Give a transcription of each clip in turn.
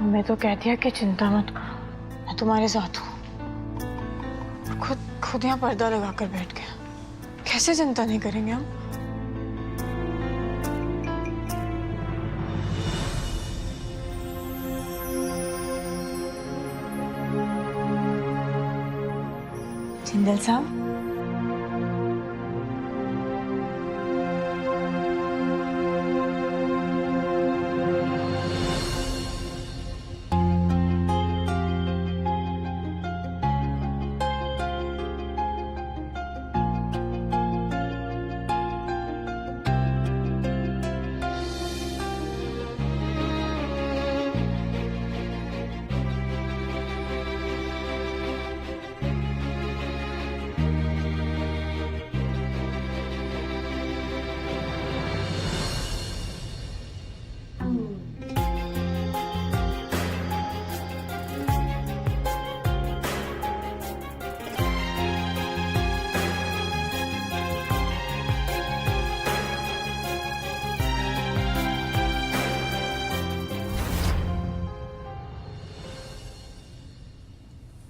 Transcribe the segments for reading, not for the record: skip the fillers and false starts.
मैं तो कहती है कि चिंता मत करो, मैं तुम्हारे साथ हूँ। खुद यहाँ पर्दा लगाकर बैठ गया। कैसे चिंता नहीं करेंगे हम? जिंदल साहब,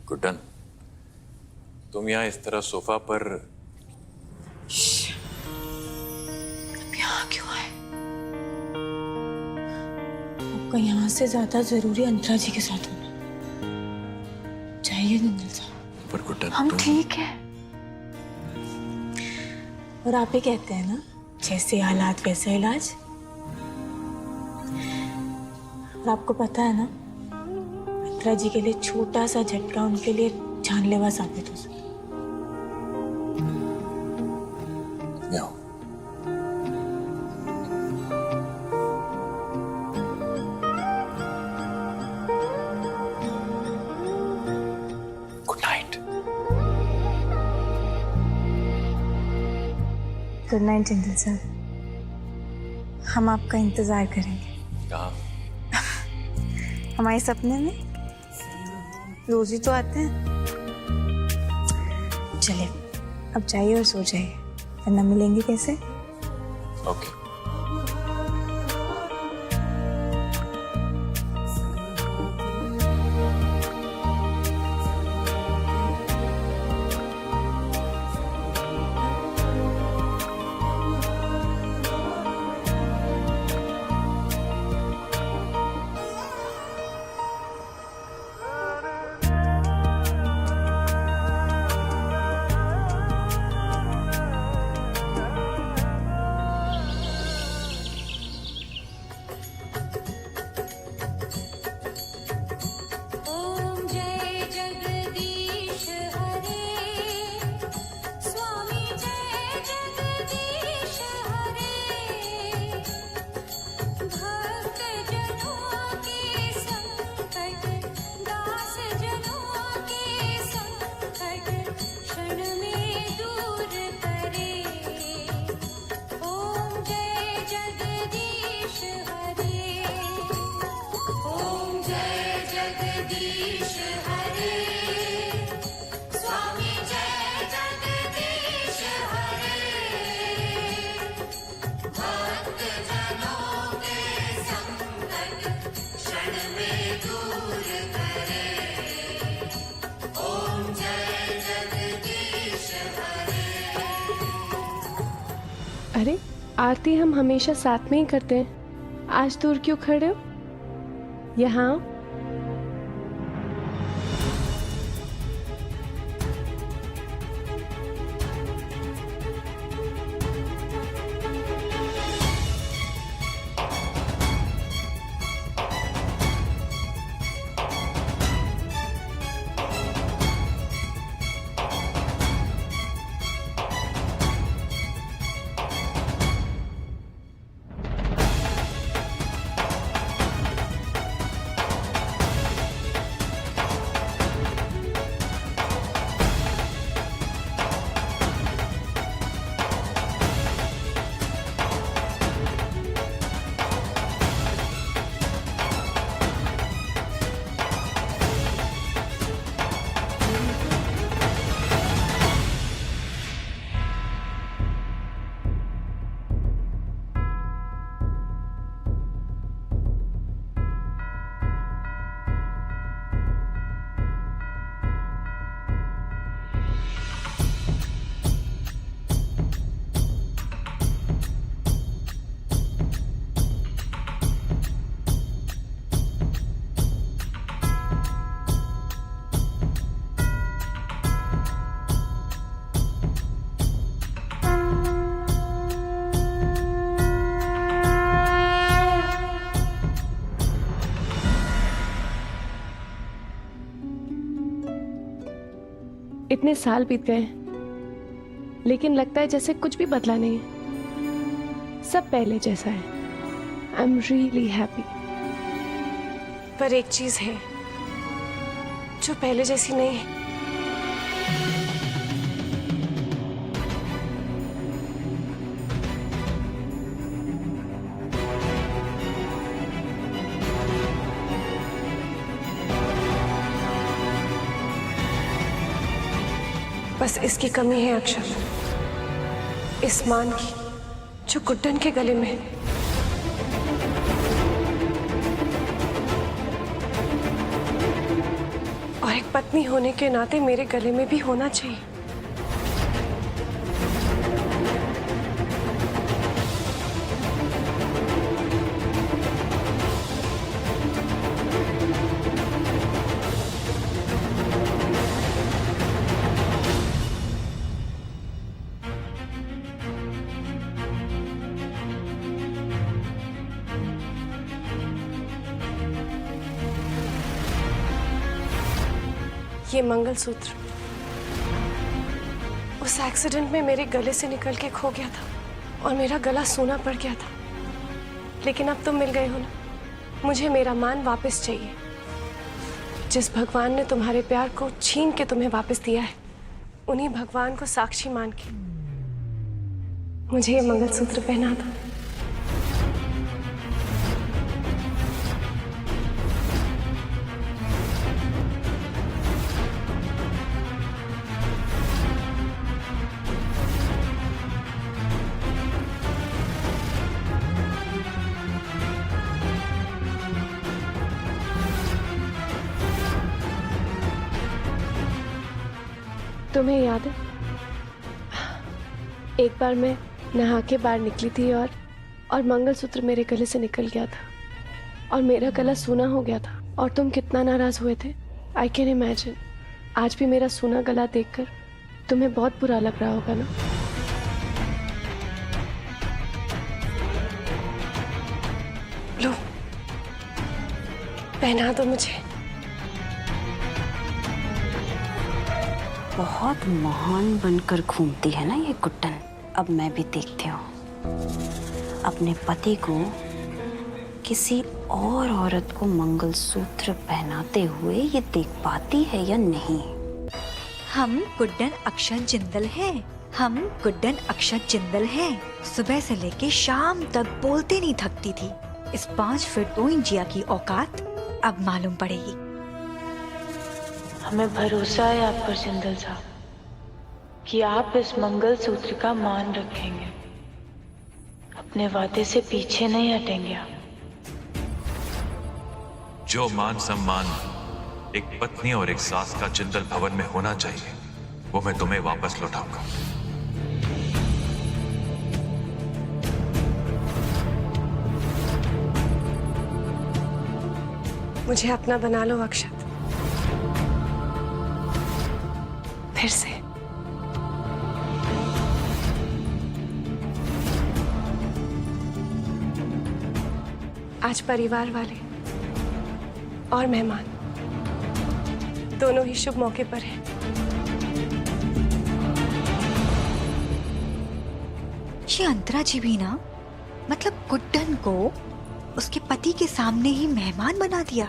गुड्डन, तुम यहाँ इस तरह सोफा पर यहाँ क्यों आए? आपका यहाँ से ज्यादा जरूरी अंतरा जी के साथ होना। चाहिए जिंदल साहब। पर गुड्डन, हम ठीक है। और आप ही कहते हैं ना, जैसे हालात वैसे इलाज। और आपको पता है ना, अंतरा जी के लिए छोटा सा झटका उनके लिए जानलेवा साबित हो सकता है। Good night. Good night Jindal साहब। हम आपका इंतजार करेंगे। कहाँ? हमारे सपने में रोज ही तो आते हैं। चलिए अब जाइए और सो जाइए, वरना मिलेंगे कैसे? ओके। अरे आरती हम हमेशा साथ में ही करते हैं, आज दूर क्यों खड़े हो? यहाँ आओ। इतने साल बीत गए लेकिन लगता है जैसे कुछ भी बदला नहीं है, सब पहले जैसा है। I am really happy. पर एक चीज है जो पहले जैसी नहीं है। बस इसकी कमी है अक्षर, इस मान की जो गुड्डन के गले में है। और एक पत्नी होने के नाते मेरे गले में भी होना चाहिए। ये मंगलसूत्र उस एक्सीडेंट में मेरे गले से निकल के खो गया था और मेरा गला सूना पड़ गया था। लेकिन अब तुम मिल गए हो ना, मुझे मेरा मान वापस चाहिए। जिस भगवान ने तुम्हारे प्यार को छीन के तुम्हें वापस दिया है, उन्हीं भगवान को साक्षी मान के मुझे ये मंगलसूत्र पहना दो। तुम्हें याद है एक बार मैं नहा के बाहर निकली थी और मंगलसूत्र मेरे गले से निकल गया था और मेरा गला सूना हो गया था और तुम कितना नाराज हुए थे। I can imagine. आज भी मेरा सूना गला देखकर तुम्हें बहुत बुरा लग रहा होगा ना। लो, पहना दो मुझे। बहुत महान बनकर घूमती है ना ये गुड्डन। अब मैं भी देखती हूँ अपने पति को किसी और औरत को मंगलसूत्र पहनाते हुए ये देख पाती है या नहीं। हम गुड्डन अक्षत जिंदल हैं। हम गुड्डन अक्षत जिंदल हैं। सुबह से लेके शाम तक बोलते नहीं थकती थी। इस 5 फीट 2 इंचिया की औकात अब मालूम पड़ेगी। हमें भरोसा है आप पर जिंदल साहब कि आप इस मंगलसूत्र का मान रखेंगे, अपने वादे से पीछे नहीं हटेंगे आप। जो मान सम्मान एक पत्नी और एक सास का जिंदल भवन में होना चाहिए, वो मैं तुम्हें वापस लौटाऊंगा। मुझे अपना बना लो अक्षत, फिर से। आज परिवार वाले और मेहमान दोनों ही शुभ मौके पर हैं। ये अंतरा जी भी ना, मतलब गुड्डन को उसके पति के सामने ही मेहमान बना दिया।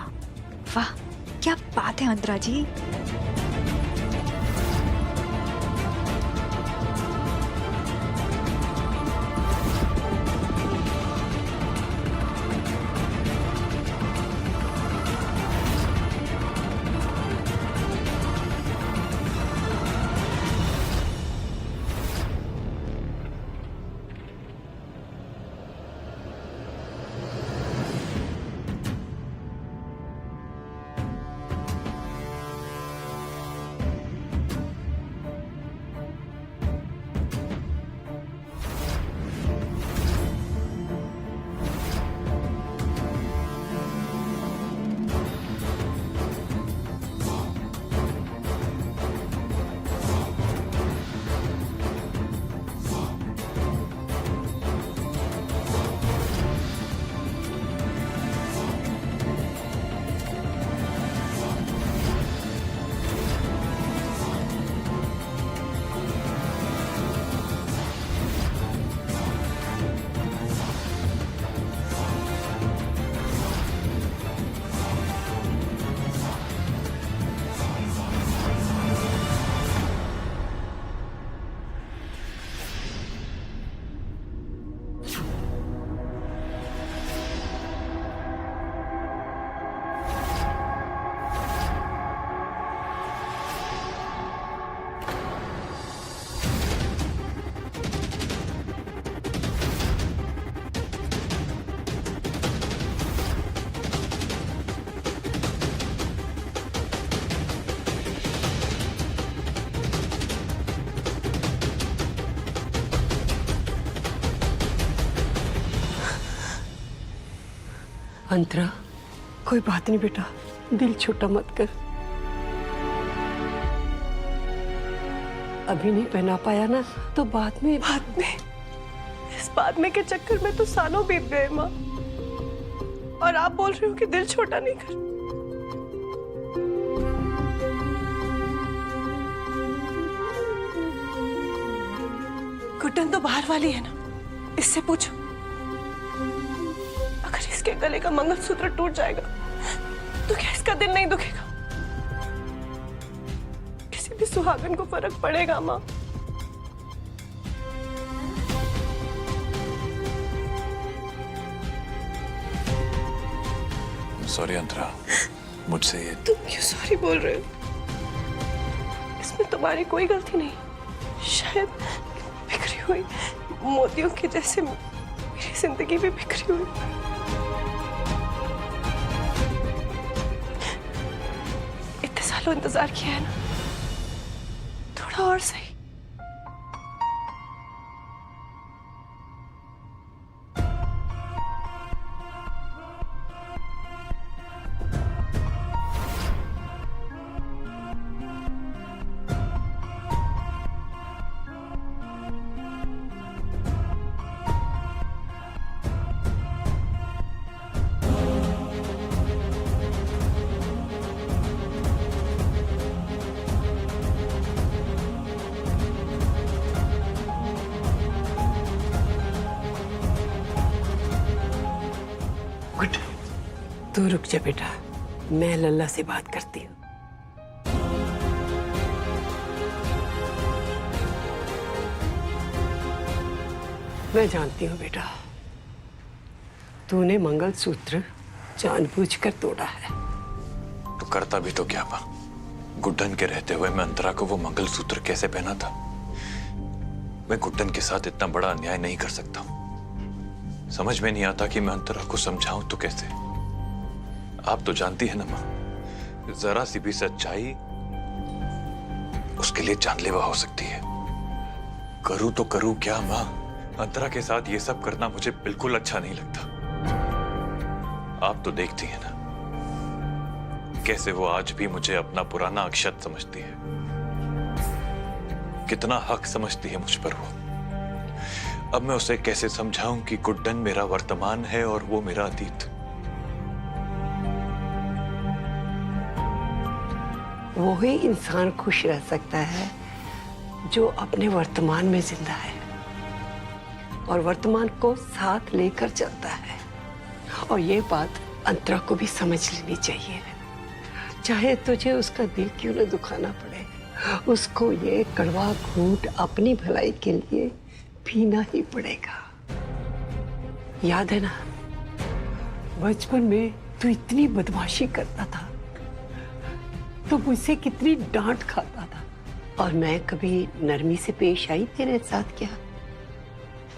वाह, क्या बात है अंतरा जी। अंतरा, कोई बात नहीं बेटा, दिल छोटा मत कर। अभी नहीं पहना पाया ना तो बाद में इस बाद में के चक्कर में तो सालों बीत गए माँ, और आप बोल रहे हो कि दिल छोटा नहीं कर। गुड्डन तो बाहर वाली है ना, इससे पूछो। अगर इसके गले का मंगलसूत्र टूट जाएगा तो क्या इसका दिल नहीं दुखेगा? किसी भी सुहागन को फर्क पड़ेगा माँ। सॉरी अंतरा, मुझसे ये तुम क्यों सॉरी बोल रहे हो? इसमें तुम्हारी कोई गलती नहीं। शायद बिखरी हुई मोतियों की जैसे मेरी जिंदगी भी बिखरी हुई। इतने सालों इंतजार किया है ना, थोड़ा और सही। गुड, तू रुक जा बेटा, मैं लल्ला से बात करती हूँ। मैं जानती हूँ बेटा, तूने मंगलसूत्र जानबूझकर तोड़ा है। तो करता भी तो क्या माँ? गुड्डन के रहते हुए मैं अंतरा को वो मंगलसूत्र कैसे पहना था? मैं गुड्डन के साथ इतना बड़ा अन्याय नहीं कर सकता। समझ में नहीं आता कि मैं अंतरा को समझाऊं तो कैसे। आप तो जानती है ना माँ, जरा सी भी सच्चाई उसके लिए जानलेवा हो सकती है। करूं तो करूं क्या माँ? अंतरा के साथ ये सब करना मुझे बिल्कुल अच्छा नहीं लगता। आप तो देखती हैं ना कैसे वो आज भी मुझे अपना पुराना अक्षत समझती है। कितना हक समझती है मुझ पर वो। अब मैं उसे कैसे समझाऊं कि गुड्डन मेरा वर्तमान है और वो मेरा अतीत। वो ही इंसान खुश रह सकता है जो अपने वर्तमान में जिंदा है और वर्तमान को साथ लेकर चलता है। और ये बात अंतरा को भी समझ लेनी चाहिए। चाहे तुझे उसका दिल क्यों न दुखाना पड़े, उसको ये कड़वा घूंट अपनी भलाई के लिए पीना ही पड़ेगा। याद है ना, बचपन में तू इतनी बदमाशी करता था तो मुझसे कितनी डांट खाता था, और मैं कभी नरमी से पेश आई तेरे साथ क्या?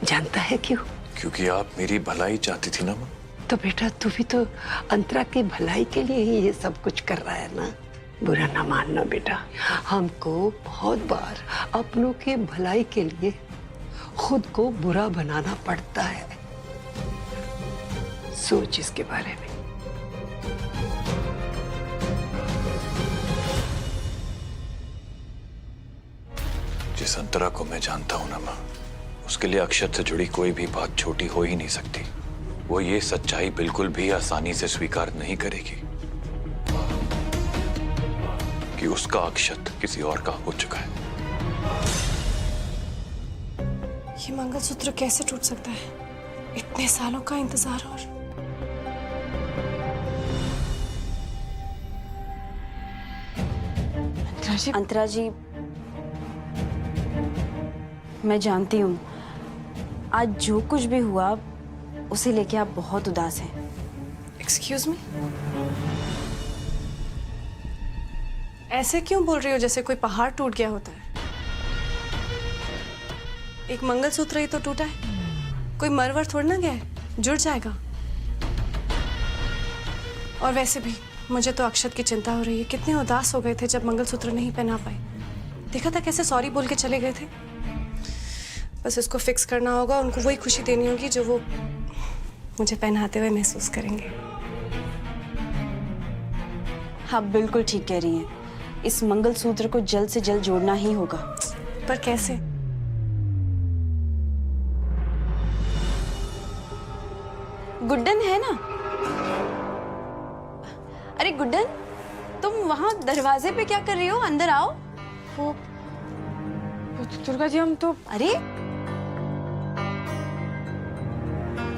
जानता है क्यों? क्योंकि आप मेरी भलाई चाहती थी ना माँ। तो बेटा तू भी तो अंतरा की भलाई के लिए ही ये सब कुछ कर रहा है ना। बुरा ना मानना बेटा, हमको बहुत बार अपनों के भलाई के लिए खुद को बुरा बनाना पड़ता है। सोच इसके बारे में। जिस अंतरा को मैं जानता हूं ना माँ, उसके लिए अक्षत से जुड़ी कोई भी बात छोटी हो ही नहीं सकती। वो ये सच्चाई बिल्कुल भी आसानी से स्वीकार नहीं करेगी कि उसका अक्षत किसी और का हो चुका है। ये मंगलसूत्र कैसे टूट सकता है? इतने सालों का इंतजार। और अंतरा जी, मैं जानती हूँ आज जो कुछ भी हुआ उसे लेके आप बहुत उदास हैं। एक्सक्यूज मी, ऐसे क्यों बोल रही हो जैसे कोई पहाड़ टूट गया होता है? एक मंगलसूत्र ही तो टूटा है, कोई मरवर थोड़ा ना गया है, जुड़ जाएगा। और वैसे भी मुझे तो अक्षत की चिंता हो रही है। कितने उदास हो गए थे जब मंगलसूत्र नहीं पहना पाए। देखा था कैसे सॉरी बोल के चले गए थे। बस इसको फिक्स करना होगा, उनको वही खुशी देनी होगी जो वो मुझे पहनाते हुए महसूस करेंगे। आप बिल्कुल ठीक कह रही हैं। इस मंगलसूत्र को जल्द से जल्द जोड़ना ही होगा। पर कैसे? गुड्डन है ना? अरे गुड्डन, तुम वहां दरवाजे पे क्या कर रही हो? अंदर आओ। वो दुर्गा जी, हम तो अरे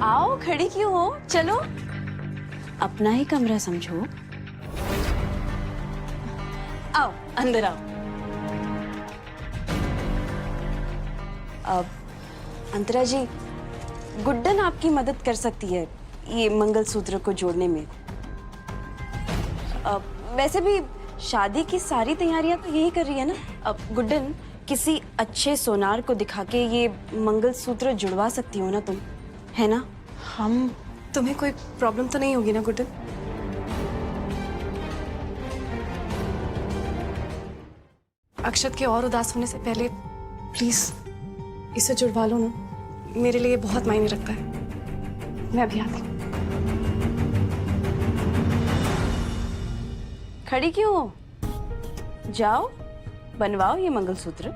आओ, खड़ी क्यों हो? चलो, अपना ही कमरा समझो। आओ, अंदर आओ। अब अंतरा जी, गुड्डन आपकी मदद कर सकती है ये मंगलसूत्र को जोड़ने में। वैसे भी शादी की सारी तैयारियां तो यही कर रही है ना। अब गुड्डन, किसी अच्छे सोनार को दिखा के ये मंगलसूत्र जुड़वा सकती हो ना तुम, है ना? हम, तुम्हें कोई प्रॉब्लम तो नहीं होगी ना गुड्डन? अक्षत के और उदास होने से पहले प्लीज इसे जुड़वा लो ना, मेरे लिए बहुत मायने रखता है। मैं अभी आती हूँ। खड़ी क्यों हो? जाओ, बनवाओ ये मंगलसूत्र।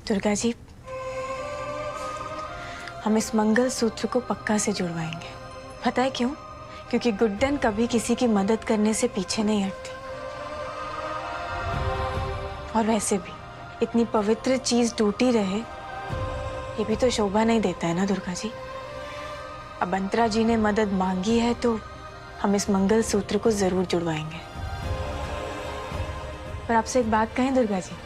दुर्गा जी, हम इस मंगलसूत्र को पक्का से जुड़वाएंगे। पता है क्यों? क्योंकि गुड्डन कभी किसी की मदद करने से पीछे नहीं हटती। और वैसे भी इतनी पवित्र चीज टूटी रहे, ये भी तो शोभा नहीं देता है ना दुर्गा जी। अब अंतरा जी ने मदद मांगी है तो हम इस मंगलसूत्र को जरूर जुड़वाएंगे। पर आपसे एक बात कहें दुर्गा जी,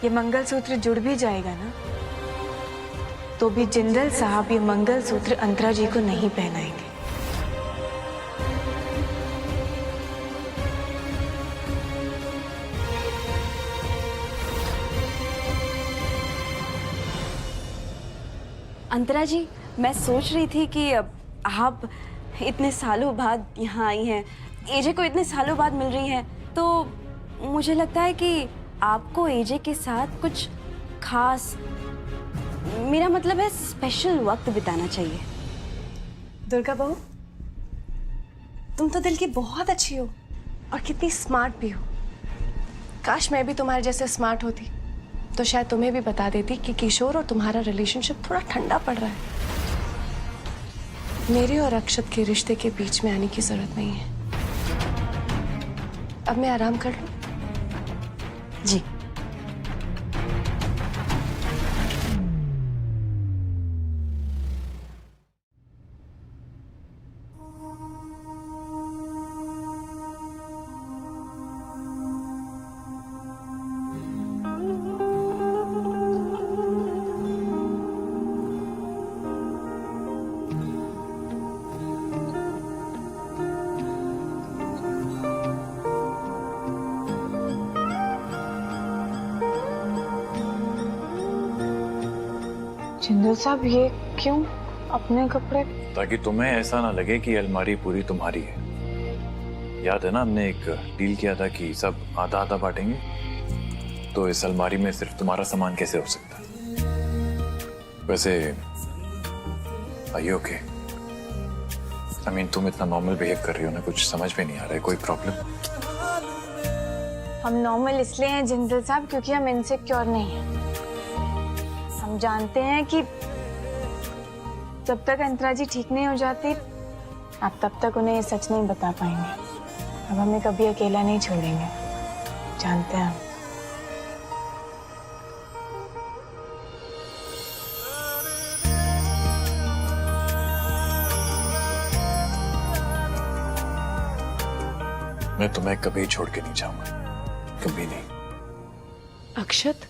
ये मंगलसूत्र जुड़ भी जाएगा ना, तो भी जिंदल साहब ये मंगलसूत्र अंतरा जी को नहीं पहनाएंगे। अंतरा जी, मैं सोच रही थी कि अब आप इतने सालों बाद यहाँ आई हैं, एजे को इतने सालों बाद मिल रही हैं, तो मुझे लगता है कि आपको एजे के साथ कुछ खास, मेरा मतलब है स्पेशल वक्त बिताना चाहिए। दुर्गा बहू, तुम तो दिल की बहुत अच्छी हो और कितनी स्मार्ट भी हो। काश मैं भी तुम्हारे जैसे स्मार्ट होती तो शायद तुम्हें भी बता देती कि किशोर और तुम्हारा रिलेशनशिप थोड़ा ठंडा पड़ रहा है। मेरे और अक्षत के रिश्ते के बीच में आने की जरूरत नहीं है। अब मैं आराम कर लूं? जी। जिंदल साहब, ये क्यों अपने कपड़े? ताकि तुम्हें ऐसा ना लगे कि अलमारी पूरी तुम्हारी है। याद है ना, हमने एक डील किया था कि सब आधा आधा बांटेंगे, तो इस अलमारी में सिर्फ तुम्हारा सामान कैसे हो सकता है? वैसे ओके? आई मीन, तुम इतना नॉर्मल बिहेव कर रही हो ना, कुछ समझ में नहीं आ रहा है। कोई प्रॉब्लम? हम नॉर्मल इसलिए हैं जिंदल साहब क्योंकि हम इनसिक्योर नहीं हैं। हम जानते हैं कि जब तक अंतरा जी ठीक नहीं हो जाती, आप तब तक उन्हें ये सच नहीं बता पाएंगे। अब हमें कभी अकेला नहीं छोड़ेंगे, जानते हैं हम। मैं तुम्हें कभी छोड़ के नहीं जाऊंगा, कभी नहीं। अक्षत,